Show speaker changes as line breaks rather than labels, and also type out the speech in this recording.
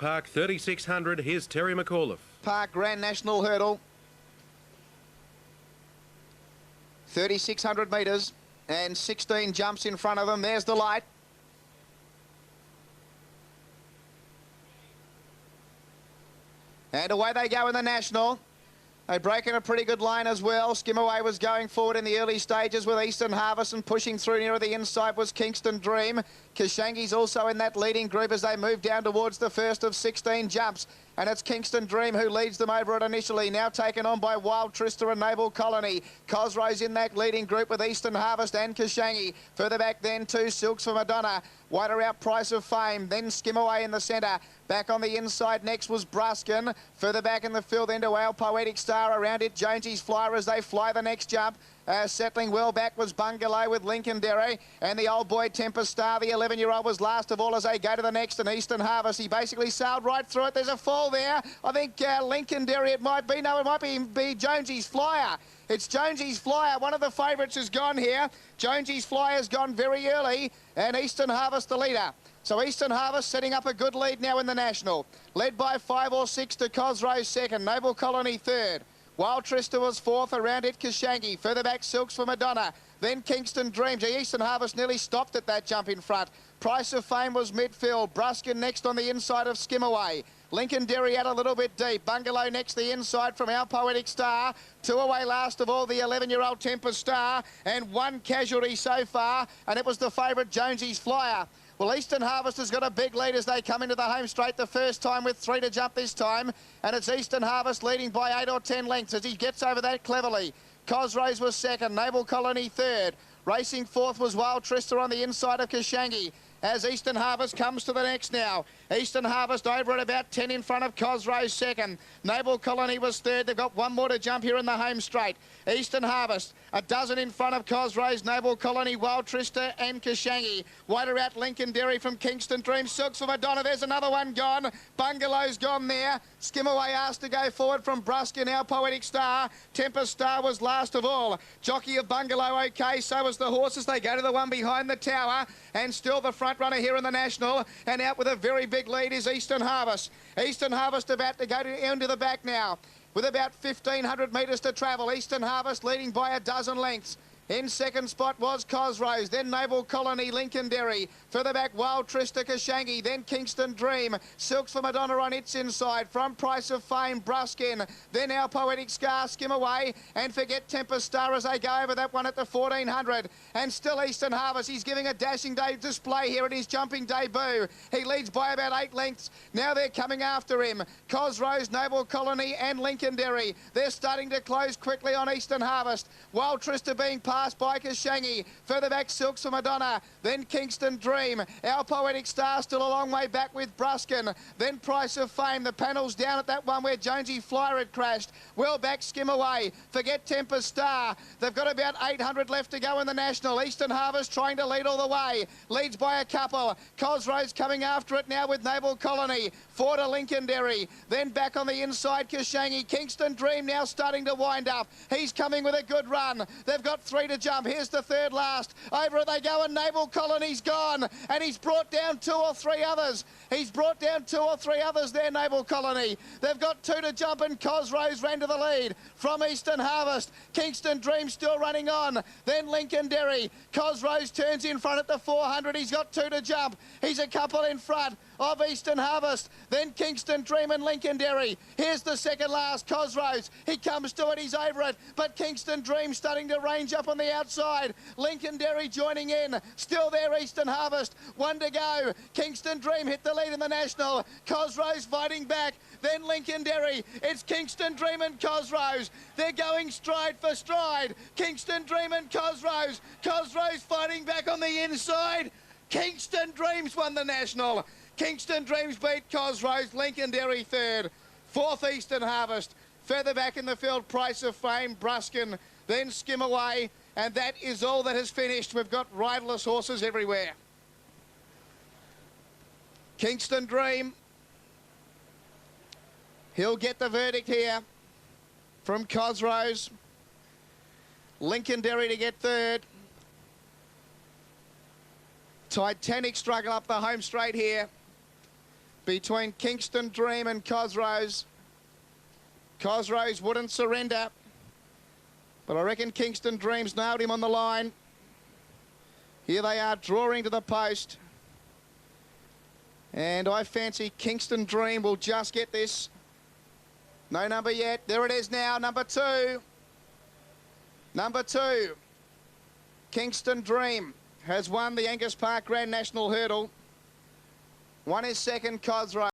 Park 3600, here's Terry McAuliffe.
Park Grand National Hurdle. 3,600 metres and 16 jumps in front of them. There's the light. And away they go in the National. They break in a pretty good line as well. Skimaway was going forward in the early stages with Eastern Harvest, and pushing through near the inside was Kingston Dream. Kashangi's also in that leading group as they move down towards the first of 16 jumps. And it's Kingston Dream who leads them over it initially, now taken on by Wild Trista and Naval Colony. Cosrose in that leading group with Eastern Harvest and Kashangi. Further back then, two Silks for Madonna. Wider out Price of Fame, then Skimaway in the centre. Back on the inside next was Bruskin. Further back in the field then to Our Poetic Star. Around it, Jonesy's Flyer as they fly the next jump. Settling well back was Bungalow with Lincoln Derry, and the old boy Tempest Star, the 11-year-old, was last of all as they go to the next, and Eastern Harvest. He basically sailed right through it. There's a fall there. I think Lincoln Derry it might be. No, it might be Jonesy's Flyer. It's Jonesy's Flyer. One of the favourites has gone here. Jonesy's Flyer's gone very early, and Eastern Harvest the leader. So Eastern Harvest setting up a good lead now in the National. Led by 5 or 6 to Cosrose second, Naval Colony third. Wild Trista was fourth, around it Kashangi. Further back Silks for Madonna. Then Kingston Dreams. Eastern Harvest nearly stopped at that jump in front. Price of Fame was midfield. Bruskin next on the inside of Skimaway. Lincoln Derry out a little bit deep. Bungalow next the inside from Our Poetic Star. Two away last of all, the 11-year-old Tempest Star. And one casualty so far, and it was the favourite Jonesy's Flyer. Well, Eastern Harvest has got a big lead as they come into the home straight the first time with 3 to jump this time. And it's Eastern Harvest leading by 8 or 10 lengths as he gets over that cleverly. Cosrose was second, Naval Colony third. Racing fourth was Wild Trista on the inside of Kashangi. As Eastern Harvest comes to the next now. Eastern Harvest over at about 10 in front of Cosrose second. Naval Colony was third. They've got one more to jump here in the home straight. Eastern Harvest, a dozen in front of Cosrose, Naval Colony, Wild Trista and Kashangi. Wider out Lincoln Derry from Kingston Dream. Silks for Madonna, there's another one gone. Bungalow's gone there. Skimaway asked to go forward from Bruskin, Our Poetic Star. Tempest Star was last of all. Jockey of Bungalow okay, so was the horses. They go to the one behind the tower, and still the front runner here in the National, and out with a very big lead is Eastern Harvest. Eastern Harvest about to go into the back now with about 1,500 metres to travel. Eastern Harvest leading by a dozen lengths. In second spot was Cosrose, then Naval Colony, Lincoln Derry. Further back, Wild Trista, Kashangi, then Kingston Dream. Silks for Madonna on its inside. From Price of Fame, Bruskin. Then Our Poetic Scar, Skimaway. And forget Tempest Star as they go over that one at the 1,400. And still Eastern Harvest. He's giving a dashing display here at his jumping debut. He leads by about 8 lengths. Now they're coming after him. Cosrose, Naval Colony and Lincoln Derry. They're starting to close quickly on Eastern Harvest. Wild Trista being passed by Kashangi. Further back, Silks for Madonna. Then Kingston Dream. Our Poetic Star still a long way back with Bruskin. Then Price of Fame. The panel's down at that one where Jonesy Flyer had crashed. Well back, Skimaway. Forget Tempest Star. They've got about 800 left to go in the National. Eastern Harvest trying to lead all the way. Leads by a couple. Cosrose coming after it now with Naval Colony. 4 to Lincoln Derry. Then back on the inside, Kashangi. Kingston Dream now starting to wind up. He's coming with a good run. They've got 3 to jump. Here's the third last. Over it they go, and Naval Colony's gone. And he's brought down 2 or 3 others. He's brought down 2 or 3 others there, Naval Colony. They've got 2 to jump, and Cosrose ran to the lead from Eastern Harvest. Kingston Dream still running on. Then Lincoln Derry. Cosrose turns in front at the 400. He's got 2 to jump. He's a couple in front of Eastern Harvest. Then Kingston Dream and Lincoln Derry. Here's the second last, Cosrose. He comes to it, he's over it. But Kingston Dream starting to range up on the outside. Lincoln Derry joining in. Still there, Eastern Harvest. 1 to go. Kingston Dream hit the lead in the National. Cosrose fighting back. Then Lincoln Derry. It's Kingston Dream and Cosrose. They're going stride for stride. Kingston Dream and Cosrose. Cosrose fighting back on the inside. Kingston Dreams won the National. Kingston Dreams beat Cosrose. Lincoln Derry third. 4th Eastern Harvest. Further back in the field, Price of Fame, Bruskin, then Skimaway. And that is all that has finished. We've got riderless horses everywhere. Kingston Dream. He'll get the verdict here from Cosrose. Lincoln Derry to get third. Titanic struggle up the home straight here. between Kingston Dream and Cosrose. Cosrose wouldn't surrender, but I reckon Kingston Dream's nailed him on the line. Here they are drawing to the post. And I fancy Kingston Dream will just get this. No number yet. There it is now, number 2. Number 2. Kingston Dream has won the Angus Park Grand National Hurdle. Won his second, Cosrose.